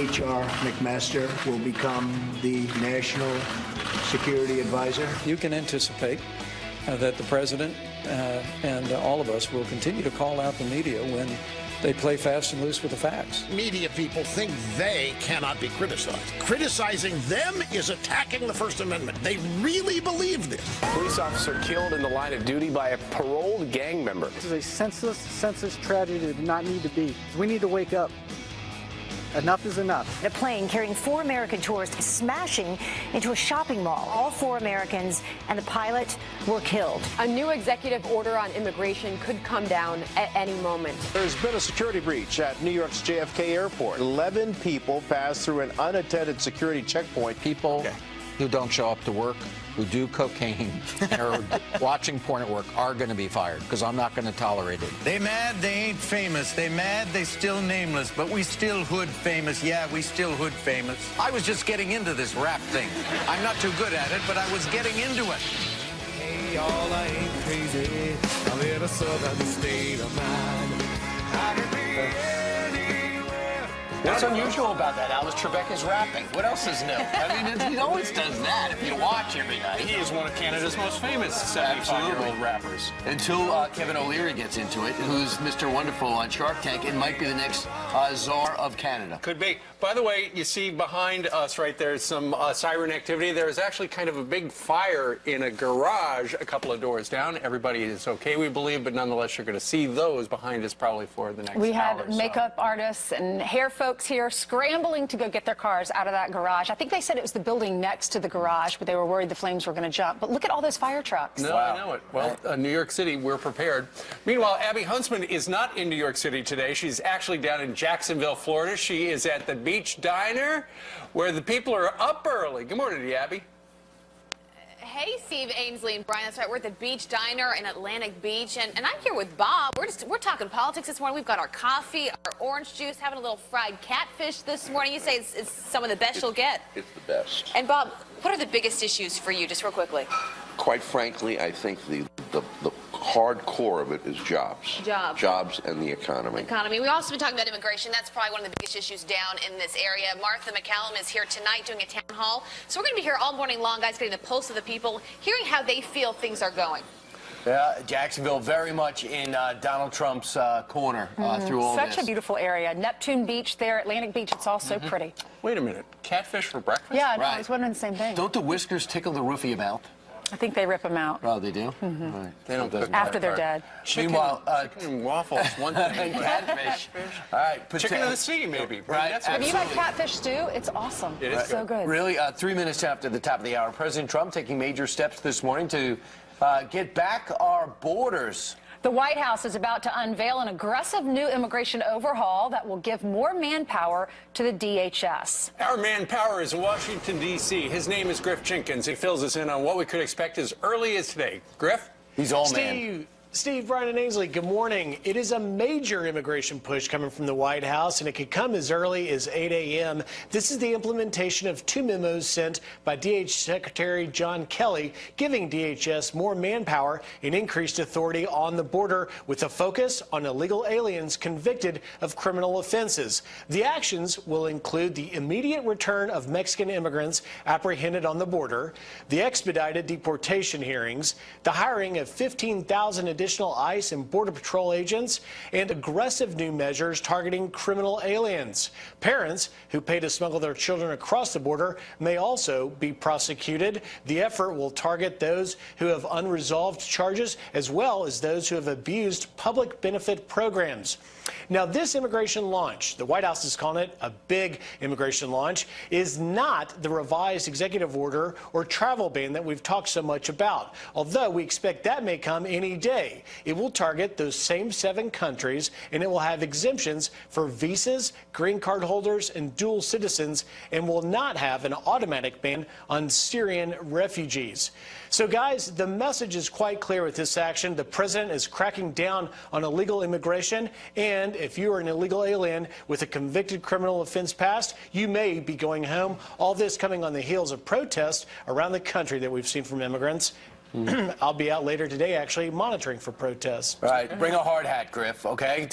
H.R. McMaster will become the National Security Advisor. You can anticipate that the president and all of us will continue to call out the media when they play fast and loose with the facts. Media people think they cannot be criticized. Criticizing them is attacking the First Amendment. They really believe this. Police officer killed in the line of duty by a paroled gang member. This is a senseless tragedy that did not need to be. We need to wake up. Enough is enough. A plane carrying 4 American tourists is smashing into a shopping mall. All 4 Americans and the pilot were killed. A new executive order on immigration could come down at any moment. There's been a security breach at New York's JFK Airport. 11 people passed through an unattended security checkpoint. People who don't show up to work, who do cocaine, and are watching porn at work are going to be fired, because I'm not going to tolerate it. They mad they ain't famous. They mad they still nameless, but we still hood famous. Yeah, we still hood famous. I was just getting into this rap thing. I'm not too good at it, but I was getting into it. Hey, y'all, I ain't crazy. I'm in a southern state of mind. I can be anywhere. What's unusual about that, Alice? Trebek's rapping. What else is new? I mean, he always does that if you watch every night. He is one of Canada's most famous 75-year-old rappers. Until Kevin O'Leary gets into it, who's Mr. Wonderful on Shark Tank, and might be the next czar of Canada. Could be. By the way, you see behind us right there some siren activity. There is actually kind of a big fire in a garage a couple of doors down. Everybody is okay, we believe, but nonetheless, you're going to see those behind us probably for the next hour. We have makeup artists and hair folks here scrambling to go get their cars out of that garage. I think they said it was the building next to the garage, but they were worried the flames were going to jump. But look at all those fire trucks. No, wow. I know it. Well, New York City, we're prepared. Meanwhile, Abby Huntsman is not in New York City today. She's actually down in Jacksonville, Florida. She is at the Beach Diner, where the people are up early. Good morning to you, Abby. Hey, Steve, Ainsley, and Brian. That's right. We're at the Beach Diner in Atlantic Beach, and I'm here with Bob. We're talking politics this morning. We've got our coffee, our orange juice, having a little fried catfish this morning. You say it's some of the best you'll get. It's the best. And Bob, what are the biggest issues for you, just real quickly? Quite frankly, I think the hard core of it is jobs. Jobs and the economy. We've also been talking about immigration. That's probably one of the biggest issues down in this area. Martha McCallum is here tonight doing a town hall. So we're going to be here all morning long, guys, getting the pulse of the people, hearing how they feel things are going. Yeah, Jacksonville very much in Donald Trump's corner through all this. Such a beautiful area. Neptune Beach there, Atlantic Beach, it's all so pretty. Wait a minute. Catfish for breakfast? Yeah, no, I was wondering the same thing. Don't the whiskers tickle the roofie about? I think they rip them out. Oh, they do? Right. They don't after they're dead. Meanwhile, chicken and waffles, one thing. Catfish. All right. Chicken of the sea, maybe. Right. Have you had catfish stew? It's awesome. It is so good. Really, 3 minutes after the top of the hour, President Trump taking major steps this morning to get back our borders. The White House is about to unveil an aggressive new immigration overhaul that will give more manpower to the DHS. Our manpower is in Washington, D.C. His name is Griff Jenkins. He fills us in on what we could expect as early as today. Griff? He's all man. Steve, Brian, and Ainsley, good morning. It is a major immigration push coming from the White House, and it could come as early as 8 a.m. This is the implementation of 2 memos sent by DH Secretary John Kelly, giving DHS more manpower and increased authority on the border with a focus on illegal aliens convicted of criminal offenses. The actions will include the immediate return of Mexican immigrants apprehended on the border, the expedited deportation hearings, the hiring of 15,000 additional ICE and Border Patrol agents, and aggressive new measures targeting criminal aliens. Parents who pay to smuggle their children across the border may also be prosecuted. The effort will target those who have unresolved charges as well as those who have abused public benefit programs. Now, this immigration launch, the White House is calling it a big immigration launch, is not the revised executive order or travel ban that we've talked so much about, although we expect that may come any day. It will target those same 7 countries, and it will have exemptions for visas, green card holders, and dual citizens, and will not have an automatic ban on Syrian refugees. So, guys, the message is quite clear with this action. The president is cracking down on illegal immigration, and if you are an illegal alien with a convicted criminal offense past, you may be going home. All this coming on the heels of protests around the country that we've seen from immigrants. I'll be out later today, actually, monitoring for protests. All right, bring a hard hat, Griff, okay?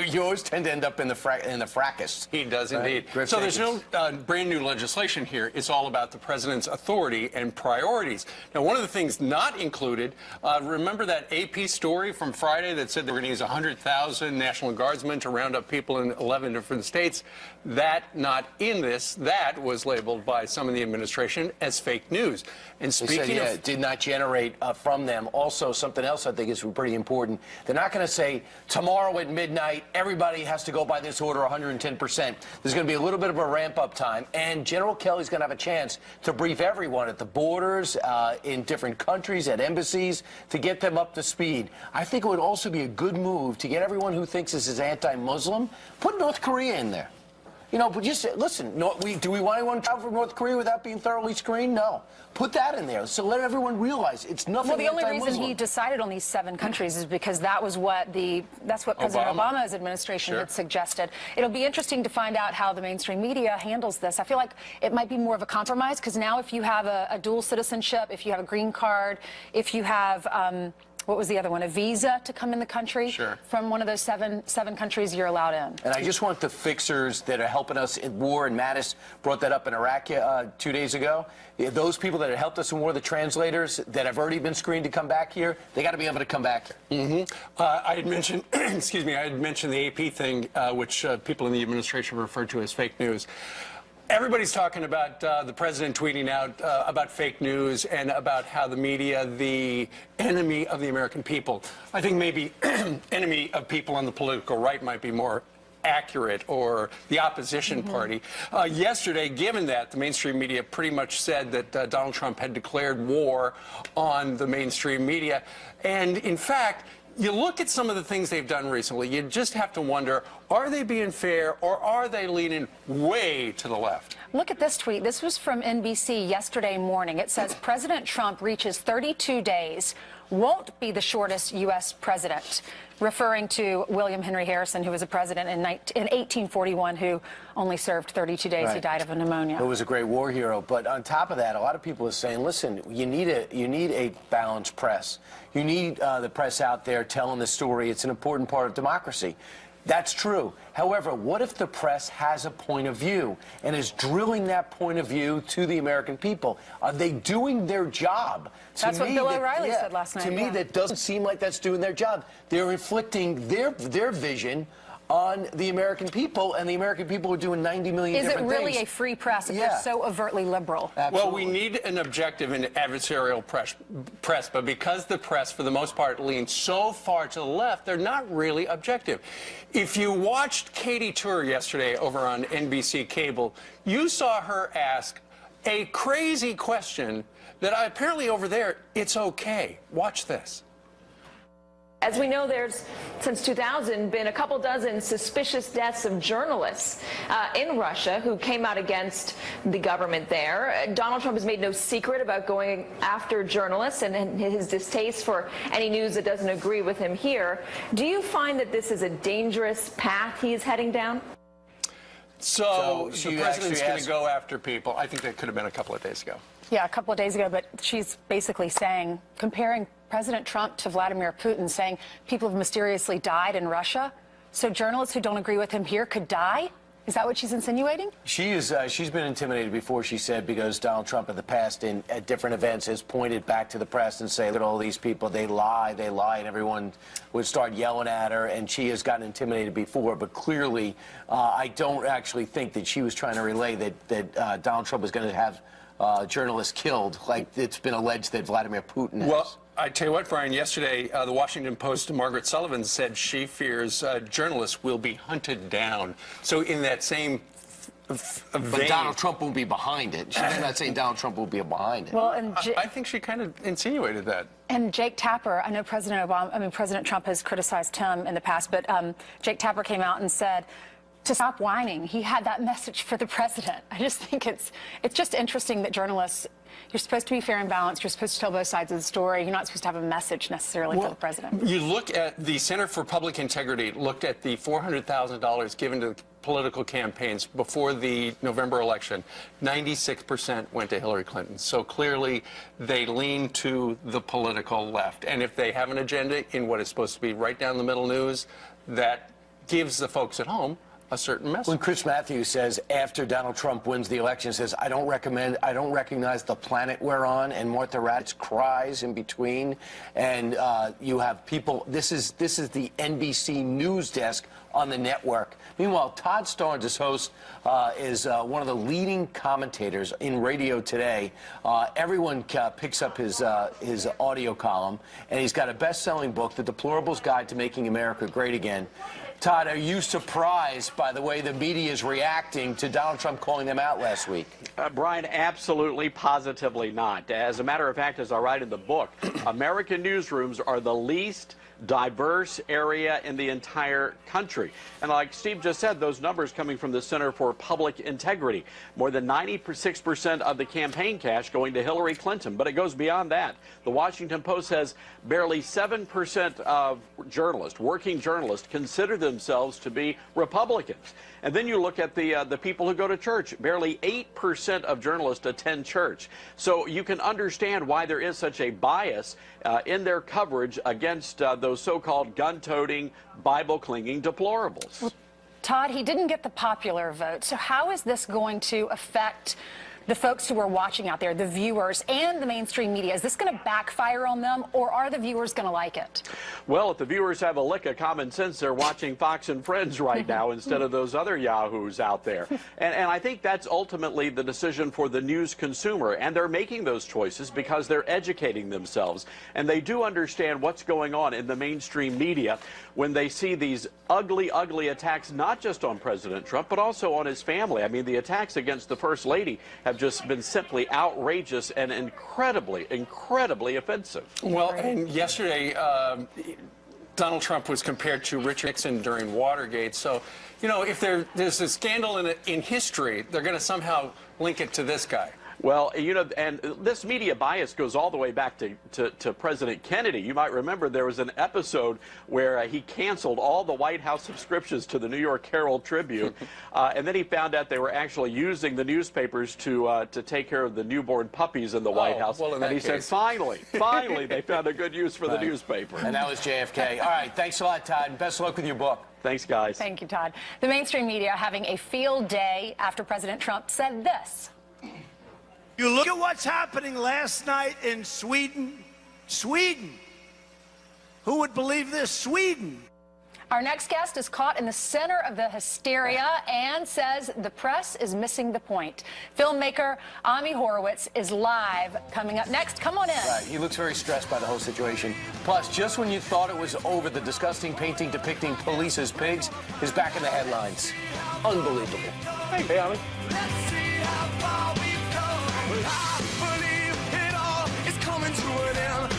You always tend to end up in the fracas. He does indeed. Griff, so there's no brand new legislation here. It's all about the president's authority and priorities. Now, one of the things not included, remember that AP story from Friday that said they were going to use 100,000 National Guardsmen to round up people in 11 different states? That not in this. That was labeled by some in the administration as fake news. And speaking of, it did not generate from them. Also, something else I think is pretty important. They're not going to say tomorrow at midnight everybody has to go by this order 110%. There's going to be a little bit of a ramp-up time, and General Kelly's going to have a chance to brief everyone at the borders, in different countries, at embassies, to get them up to speed. I think it would also be a good move to get everyone who thinks this is anti-Muslim, put North Korea in there. You know, but just listen, do we want anyone to travel from North Korea without being thoroughly screened? No. Put that in there. So let everyone realize it's nothing Well, the only reason anti-Muslim. he decided on these 7 countries is because that was what President Obama's administration had suggested. It'll be interesting to find out how the mainstream media handles this. I feel like it might be more of a compromise, because now if you have a dual citizenship, if you have a green card, if you have what was the other one? A visa to come in the country from one of those seven countries you're allowed in. And I just want the fixers that are helping us in war, and Mattis brought that up in Iraq 2 days ago. Those people that have helped us in war, the translators that have already been screened to come back here, they got to be able to come back here. I had mentioned, excuse me, I had mentioned the AP thing, which people in the administration referred to as fake news. Everybody's talking about the president tweeting out about fake news and about how the media, the enemy of the American people. I think maybe enemy of people on the political right might be more accurate, or the opposition party. Yesterday, given that, the mainstream media pretty much said that Donald Trump had declared war on the mainstream media. And in fact, you look at some of the things they've done recently, you just have to wonder, are they being fair, or are they leaning way to the left? Look at this tweet. This was from NBC yesterday morning. It says, President Trump reaches 32 days, won't be the shortest U.S. president, referring to William Henry Harrison, who was a president in 1841, who only served 32 days. He died of a pneumonia. He was a great war hero. But on top of that, a lot of people are saying, listen, you need a balanced press. You need the press out there telling the story. It's an important part of democracy. That's true. However, what if the press has a point of view and is drilling that point of view to the American people? Are they doing their job? That's what Bill O'Reilly said last night. To me, that doesn't seem like that's doing their job. They're inflicting their vision on the American people, and the American people are doing 90 million different things. Is it really a free press if they're so overtly liberal? Absolutely. Well, we need an objective and adversarial press, but because the press, for the most part, leans so far to the left, they're not really objective. If you watched Katie Tur yesterday over on NBC Cable, you saw her ask a crazy question that apparently over there, it's okay. Watch this. As we know, there's, since 2000, been a couple dozen suspicious deaths of journalists in Russia who came out against the government there. Donald Trump has made no secret about going after journalists and his distaste for any news that doesn't agree with him here. Do you find that this is a dangerous path he is heading down? So the president's going to go after people. I think that could have been a couple of days ago. Yeah, a couple of days ago, but she's basically saying, comparing President Trump to Vladimir Putin, saying people have mysteriously died in Russia, so journalists who don't agree with him here could die? Is that what she's insinuating? She's been intimidated before, she said, because Donald Trump in the past at different events has pointed back to the press and say that all these people, they lie, and everyone would start yelling at her, and she has gotten intimidated before. But clearly, I don't actually think that she was trying to relay that Donald Trump is going to have journalists killed, like it's been alleged that Vladimir Putin has. Well, I tell you what, Brian, yesterday, the Washington Post, Margaret Sullivan, said she fears journalists will be hunted down. So in that same vein... But Donald Trump won't be behind it. She's not saying Donald Trump will be behind it. Well, and I think she kind of insinuated that. And Jake Tapper, I know President Trump has criticized him in the past, but Jake Tapper came out and said to stop whining. He had that message for the president. I just think it's just interesting that journalists, you're supposed to be fair and balanced. You're supposed to tell both sides of the story. You're not supposed to have a message necessarily for the president. You look at the Center for Public Integrity, looked at the $400,000 given to the political campaigns before the November election, 96% went to Hillary Clinton. So clearly they lean to the political left. And if they have an agenda in what is supposed to be right down the middle news, that gives the folks at home a certain message. When Chris Matthews says after Donald Trump wins the election, says, I don't recognize the planet we're on, and Martha Raddatz cries in between, and you have people, this is the NBC news desk on the network. Meanwhile, Todd Starnes, his host, is one of the leading commentators in radio today. Everyone picks up his audio column, and he's got a best-selling book, The Deplorables Guide to Making America Great Again. Todd, are you surprised by the way the media is reacting to Donald Trump calling them out last week? Brian, absolutely, positively not. As a matter of fact, as I write in the book, American newsrooms are the least diverse area in the entire country. And like Steve just said, those numbers coming from the Center for Public Integrity. More than 96% of the campaign cash going to Hillary Clinton. But it goes beyond that. The Washington Post says barely 7% of journalists, working journalists, consider themselves to be Republicans. And then you look at the people who go to church. Barely 8% of journalists attend church. So you can understand why there is such a bias in their coverage against those so-called gun-toting, Bible-clinging deplorables. Well, Todd, he didn't get the popular vote. So how is this going to affect the folks who are watching out there, the viewers and the mainstream media? Is this going to backfire on them, or are the viewers going to like it? Well, if the viewers have a lick of common sense, they're watching Fox and Friends right now instead of those other yahoos out there. And I think that's ultimately the decision for the news consumer. And they're making those choices because they're educating themselves. And they do understand what's going on in the mainstream media when they see these ugly, ugly attacks, not just on President Trump, but also on his family. I mean, the attacks against the First Lady have just been simply outrageous and incredibly, incredibly offensive. Well, and yesterday, Donald Trump was compared to Richard Nixon during Watergate. So, you know, if there's a scandal in history, they're going to somehow link it to this guy. Well, you know, and this media bias goes all the way back to President Kennedy. You might remember there was an episode where he canceled all the White House subscriptions to the New York Herald Tribune, and then he found out they were actually using the newspapers to take care of the newborn puppies in the White House. Well, and he said, finally, they found a good use for the newspaper. And that was JFK. All right, thanks a lot, Todd, and best of luck with your book. Thanks, guys. Thank you, Todd. The mainstream media having a field day after President Trump said this. You look at what's happening last night in Sweden. Sweden. Who would believe this? Sweden. Our next guest is caught in the center of the hysteria and says the press is missing the point. Filmmaker Ami Horowitz is live coming up next. Come on in. Right. He looks very stressed by the whole situation. Plus, just when you thought it was over, the disgusting painting depicting police as pigs is back in the headlines. Unbelievable. Hey, Ami. I believe it all is coming to an end.